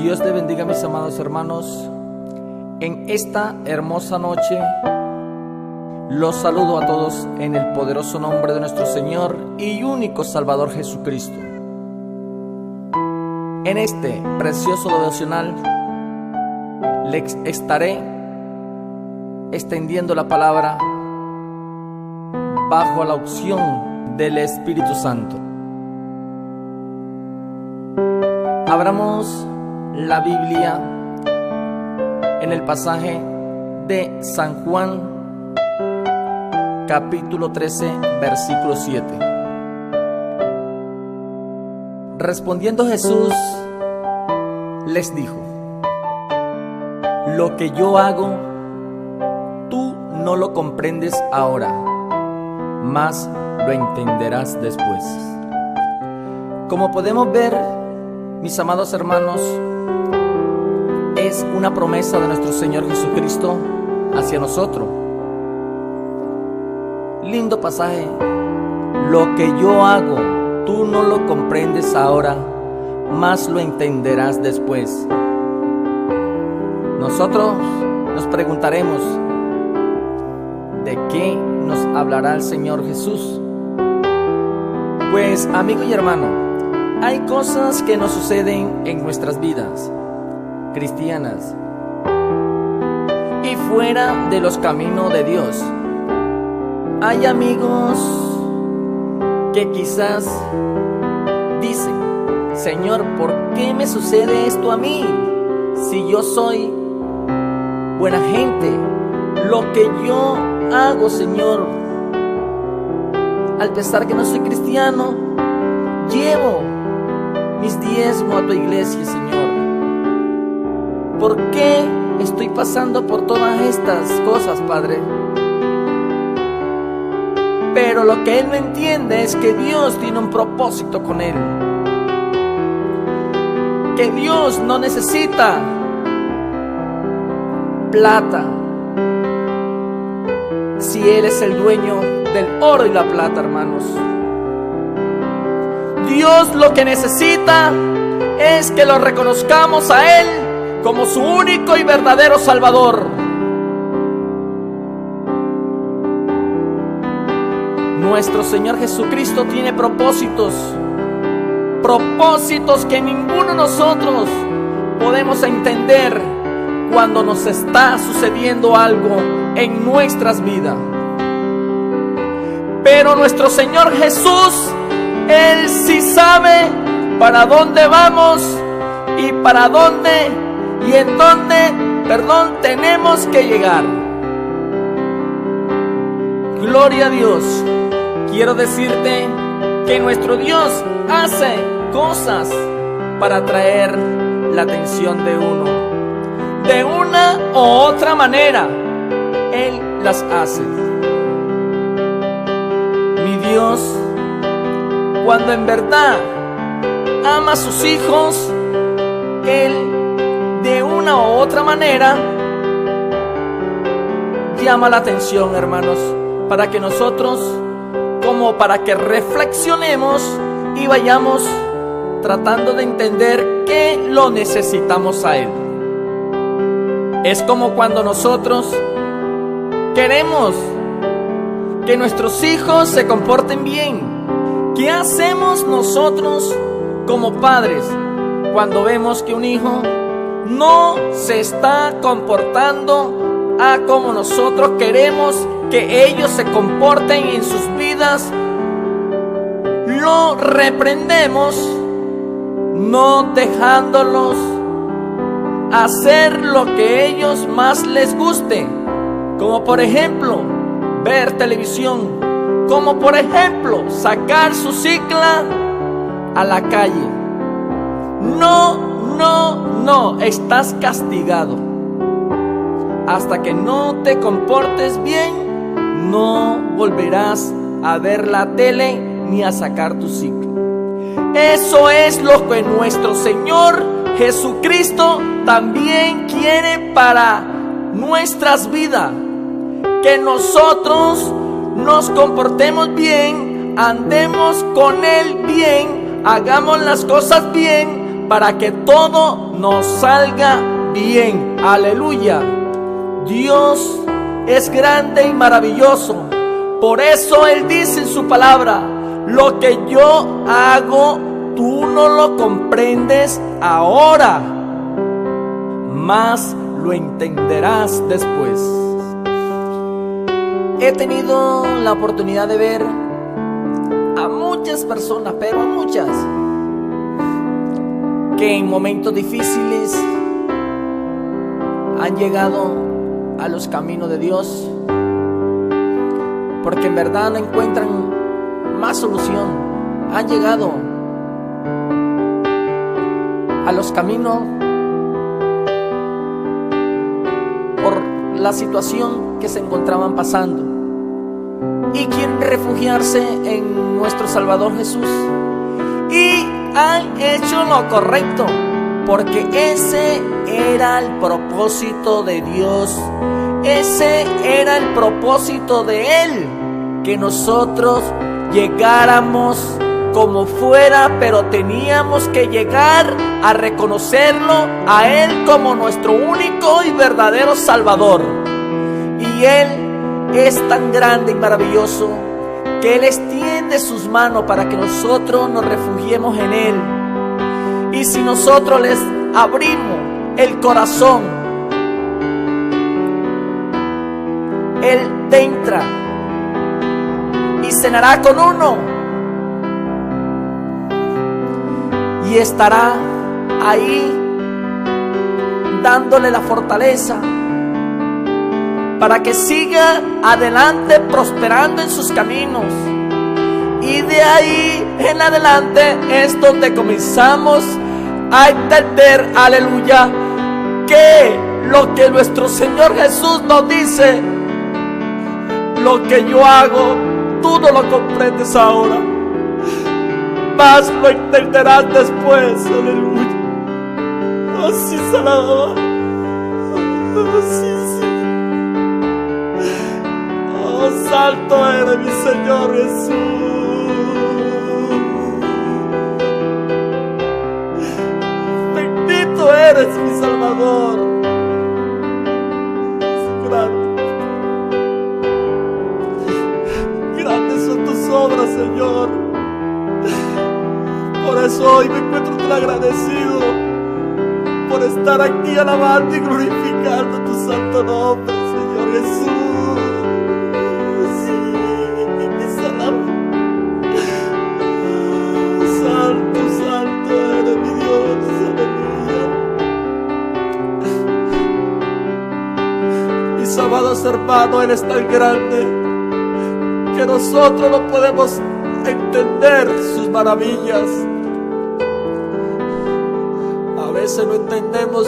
Dios te bendiga, mis amados hermanos. En esta hermosa noche los saludo a todos en el poderoso nombre de nuestro Señor y único Salvador Jesucristo. En este precioso devocional les estaré extendiendo la palabra bajo la unción del Espíritu Santo. Abramos la Biblia en el pasaje de San Juan, capítulo 13, versículo 7. Respondiendo Jesús, les dijo: lo que yo hago, tú no lo comprendes ahora, mas lo entenderás después. Como podemos ver, mis amados hermanos, es una promesa de nuestro Señor Jesucristo hacia nosotros. Lindo pasaje. Lo que yo hago, tú no lo comprendes ahora, mas lo entenderás después. Nosotros nos preguntaremos: ¿de qué nos hablará el Señor Jesús? Pues, amigo y hermano, hay cosas que nos suceden en nuestras vidas cristianas y fuera de los caminos de Dios. Hay amigos que quizás dicen: Señor, ¿por qué me sucede esto a mí? Si yo soy buena gente, lo que yo hago, Señor, al pesar que no soy cristiano, llevo mis diezmos a tu iglesia, Señor. ¿Por qué estoy pasando por todas estas cosas, Padre? Pero lo que él no entiende es que Dios tiene un propósito con él. Que Dios no necesita plata, si Él es el dueño del oro y la plata, hermanos. Dios lo que necesita es que lo reconozcamos a Él como su único y verdadero Salvador. Nuestro Señor Jesucristo tiene propósitos que ninguno de nosotros podemos entender cuando nos está sucediendo algo en nuestras vidas. Pero nuestro Señor Jesús, Él sí sabe para dónde vamos y para dónde y en dónde, tenemos que llegar. Gloria a Dios. Quiero decirte que nuestro Dios hace cosas para atraer la atención de uno. De una u otra manera, Él las hace. Mi Dios, cuando en verdad ama a sus hijos, Él de una u otra manera llama la atención, hermanos, para que nosotros, como para que reflexionemos y vayamos tratando de entender que lo necesitamos a Él. Es como cuando nosotros queremos que nuestros hijos se comporten bien. ¿Qué hacemos nosotros como padres cuando vemos que un hijo no se está comportando a como nosotros queremos que ellos se comporten en sus vidas? Lo reprendemos, no dejándolos hacer lo que ellos más les guste, como por ejemplo ver televisión, como por ejemplo sacar su cicla a la calle. No, estás castigado. Hasta que no te comportes bien, no volverás a ver la tele ni a sacar tu ciclo. Eso es lo que nuestro Señor Jesucristo también quiere para nuestras vidas. Que nosotros nos comportemos bien, andemos con Él bien, hagamos las cosas bien, para que todo nos salga bien. Aleluya. Dios es grande y maravilloso. Por eso Él dice en su palabra: lo que yo hago, tú no lo comprendes ahora, mas lo entenderás después. He tenido la oportunidad de ver a muchas personas, pero a muchas, que en momentos difíciles han llegado a los caminos de Dios, porque en verdad no encuentran más solución. Han llegado a los caminos por la situación que se encontraban pasando y quieren refugiarse en nuestro Salvador Jesús, y han hecho lo correcto, porque ese era el propósito de Dios. Ese era el propósito de Él, que nosotros llegáramos como fuera, pero teníamos que llegar a reconocerlo a Él como nuestro único y verdadero Salvador. Y Él es tan grande y maravilloso que Él extiende sus manos para que nosotros nos refugiemos en Él. Y si nosotros les abrimos el corazón, Él entra y cenará con uno, y estará ahí dándole la fortaleza para que siga adelante prosperando en sus caminos. Y de ahí en adelante es donde comenzamos a entender, aleluya, que lo que nuestro Señor Jesús nos dice: lo que yo hago, tú no lo comprendes ahora, mas lo entenderás después. Aleluya. Así será. Así sí. Oh, santo eres mi Señor Jesús. Bendito eres mi Salvador. Grande. Grandes son tus obras, Señor. Por eso hoy me encuentro tan agradecido por estar aquí alabando y glorificando tu santo nombre, Señor Jesús. Santo, santo eres mi Dios, aleluya. Mis amados hermanos, Él es tan grande que nosotros no podemos entender sus maravillas. A veces no entendemos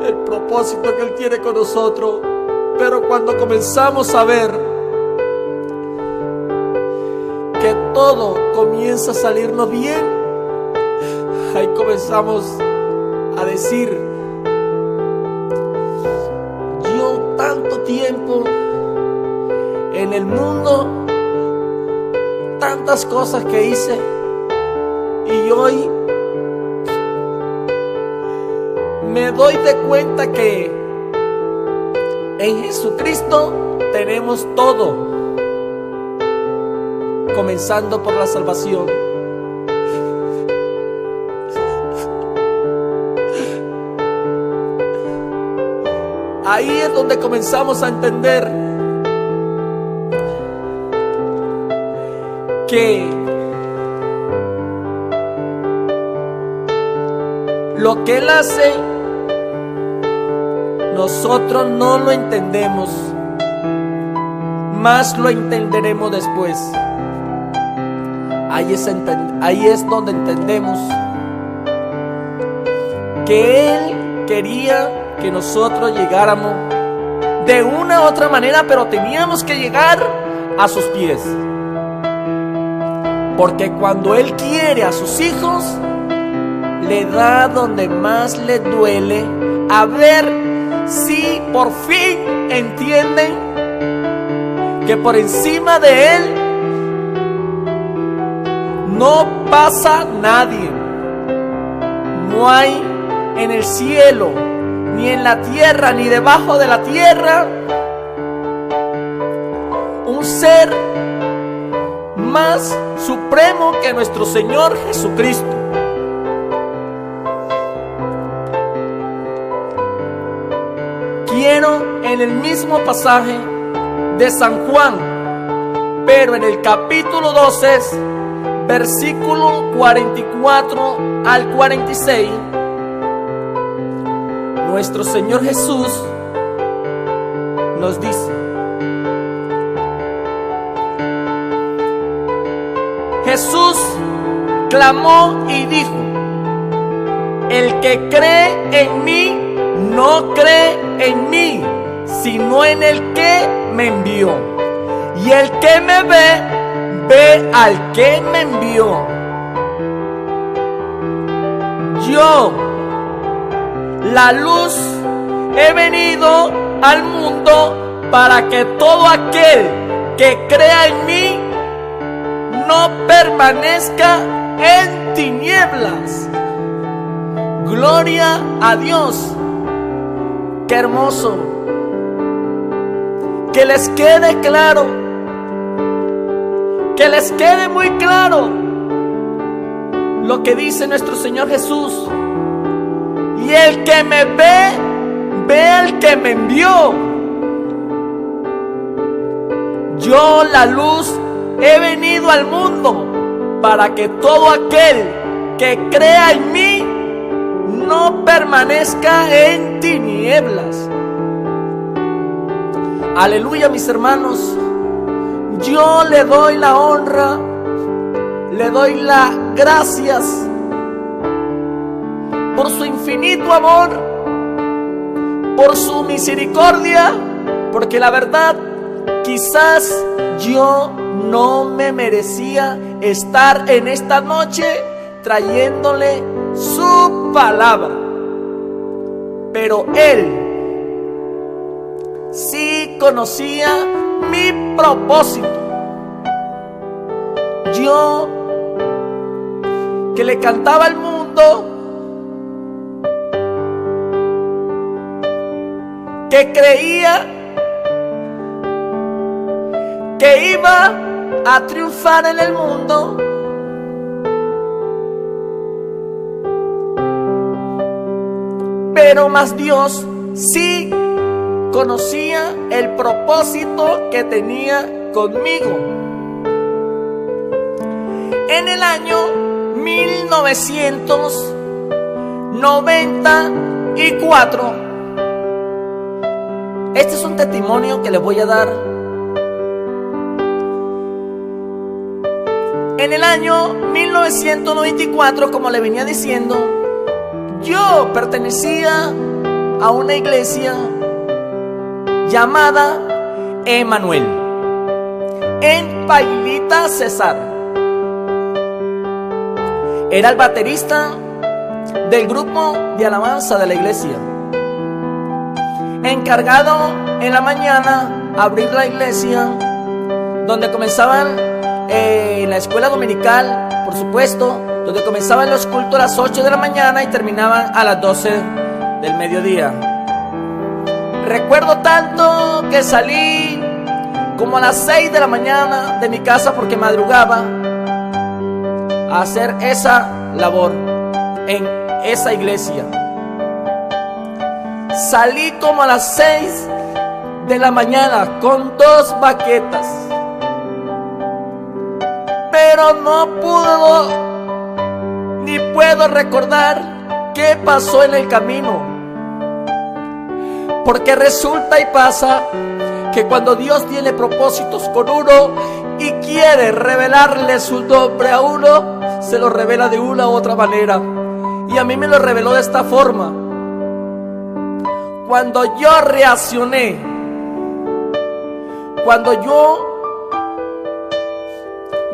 el propósito que Él tiene con nosotros, pero cuando comenzamos a ver que todo comienza a salirnos bien, ahí comenzamos a decir: yo tanto tiempo en el mundo, tantas cosas que hice, y hoy me doy de cuenta que en Jesucristo tenemos todo, comenzando por la salvación. Ahí es donde comenzamos a entender que lo que Él hace, nosotros no lo entendemos, mas lo entenderemos después. Ahí es donde entendemos que Él quería que nosotros llegáramos de una u otra manera, pero teníamos que llegar a sus pies. Porque cuando Él quiere a sus hijos, le da donde más le duele, a ver si por fin entienden que por encima de Él no pasa nadie. No hay en el cielo, ni en la tierra, ni debajo de la tierra, un ser más supremo que nuestro Señor Jesucristo. Quiero en el mismo pasaje de San Juan, pero en el capítulo 12, versículo 44 al 46, nuestro Señor Jesús nos dice: Jesús clamó y dijo: el que cree en mí no cree en mí, sino en el que me envió. Y el que me ve, ve al que me envió. Yo, la luz, he venido al mundo para que todo aquel que crea en mí no permanezca en tinieblas. Gloria a Dios. Qué hermoso. Que les quede claro, que les quede muy claro lo que dice nuestro Señor Jesús. Y el que me ve, ve al que me envió. Yo, la luz, he venido al mundo para que todo aquel que crea en mí no permanezca en tinieblas. Aleluya, mis hermanos. Yo le doy la honra, le doy las gracias por su infinito amor, por su misericordia, porque la verdad, quizás yo no me merecía estar en esta noche trayéndole su palabra, pero Él sí conocía mi propósito. Yo, que le cantaba al mundo, que creía que iba a triunfar en el mundo, pero más Dios sí conocía el propósito que tenía conmigo. En el año 1994, este es un testimonio que les voy a dar. En el año 1994, como le venía diciendo, yo pertenecía a una iglesia llamada Emanuel en Pailita, Cesar. Era el baterista del grupo de alabanza de la iglesia, encargado en la mañana abrir la iglesia, donde comenzaban la escuela dominical, por supuesto, donde comenzaban los cultos a las 8 de la mañana y terminaban a las 12 del mediodía. Recuerdo tanto que salí como a las 6 de la mañana de mi casa, porque madrugaba, a hacer esa labor en esa iglesia. Salí como a las 6 de la mañana con 2 baquetas, pero no puedo ni puedo recordar qué pasó en el camino, porque resulta y pasa que cuando Dios tiene propósitos con uno y quiere revelarle su nombre a uno, se lo revela de una u otra manera. Y a mí me lo reveló de esta forma. Cuando yo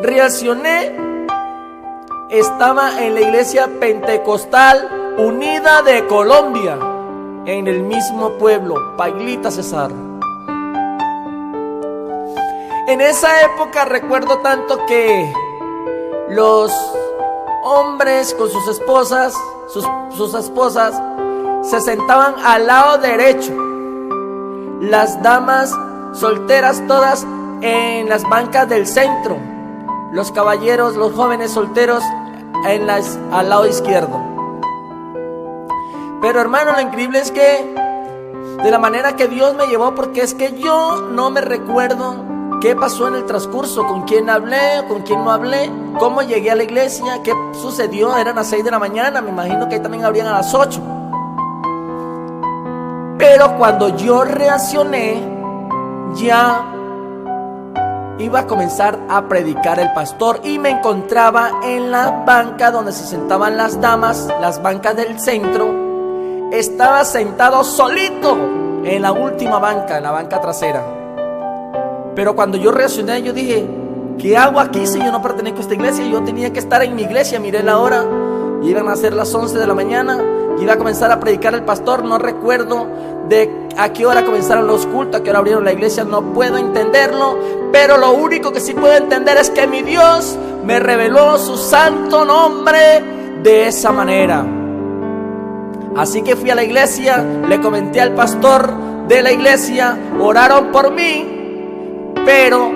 reaccioné, estaba en la iglesia pentecostal unida de Colombia, en el mismo pueblo, Pailita, Cesar. En esa época recuerdo tanto que los hombres con sus esposas sus esposas, se sentaban al lado derecho. Las damas solteras todas en las bancas del centro. Los caballeros, los jóvenes solteros al lado izquierdo. Pero hermano, lo increíble es que de la manera que Dios me llevó, porque es que yo no me recuerdo qué pasó en el transcurso, con quién hablé, con quién no hablé, cómo llegué a la iglesia, qué sucedió. Eran las 6 de la mañana, me imagino que ahí también abrían a las 8. Pero cuando yo reaccioné, ya iba a comenzar a predicar el pastor y me encontraba en la banca donde se sentaban las damas, las bancas del centro. Estaba sentado solito en la última banca, en la banca trasera. Pero cuando yo reaccioné, yo dije, ¿qué hago aquí si yo no pertenezco a esta iglesia? Yo tenía que estar en mi iglesia. Miré la hora, iban a ser las 11 de la mañana, iba a comenzar a predicar el pastor. No recuerdo a qué hora comenzaron los cultos, a qué hora abrieron la iglesia, no puedo entenderlo. Pero lo único que sí puedo entender es que mi Dios me reveló su santo nombre de esa manera. Así que fui a la iglesia, le comenté al pastor de la iglesia, oraron por mí, pero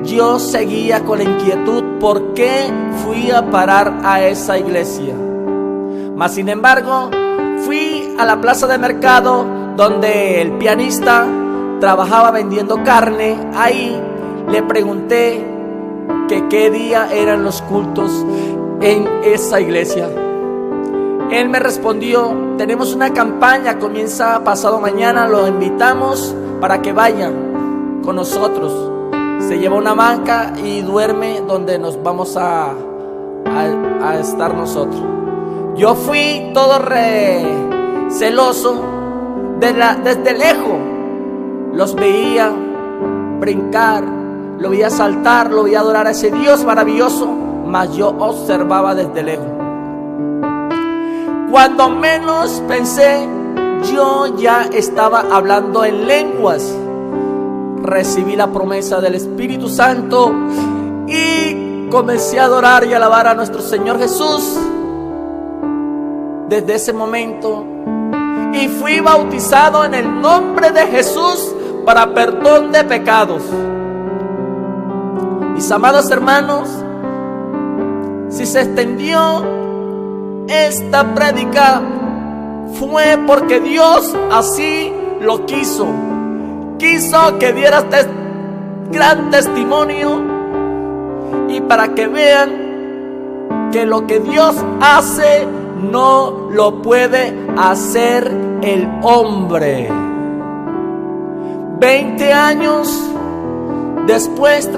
yo seguía con la inquietud por qué fui a parar a esa iglesia. Mas sin embargo, fui a la plaza de mercado donde el pianista trabajaba vendiendo carne. Ahí le pregunté que qué día eran los cultos en esa iglesia. Él me respondió, tenemos una campaña, comienza pasado mañana, lo invitamos para que vayan con nosotros. Se lleva una banca y duerme donde nos vamos a estar nosotros. Yo fui todo celoso, desde lejos los veía brincar, lo veía saltar, lo veía adorar a ese Dios maravilloso, mas yo observaba desde lejos. Cuando menos pensé, yo ya estaba hablando en lenguas. Recibí la promesa del Espíritu Santo y comencé a adorar y alabar a nuestro Señor Jesús desde ese momento. Y fui bautizado en el nombre de Jesús para perdón de pecados. Mis amados hermanos, si se extendió esta prédica, fue porque Dios así lo quiso. Quiso que diera este gran testimonio y para que vean que lo que Dios hace no lo puede hacer el hombre. 20 años después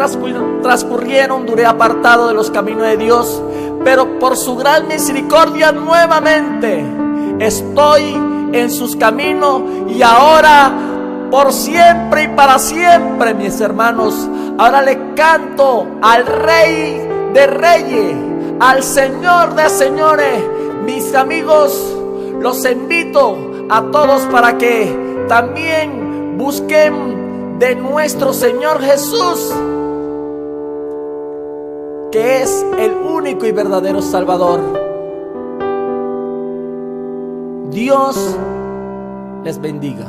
transcurrieron, duré apartado de los caminos de Dios, pero por su gran misericordia nuevamente estoy en sus caminos y ahora por siempre y para siempre, mis hermanos. Ahora le canto al Rey de Reyes, al Señor de Señores. Mis amigos, los invito a todos para que también busquen de nuestro Señor Jesús, que es el único y verdadero Salvador. Dios les bendiga.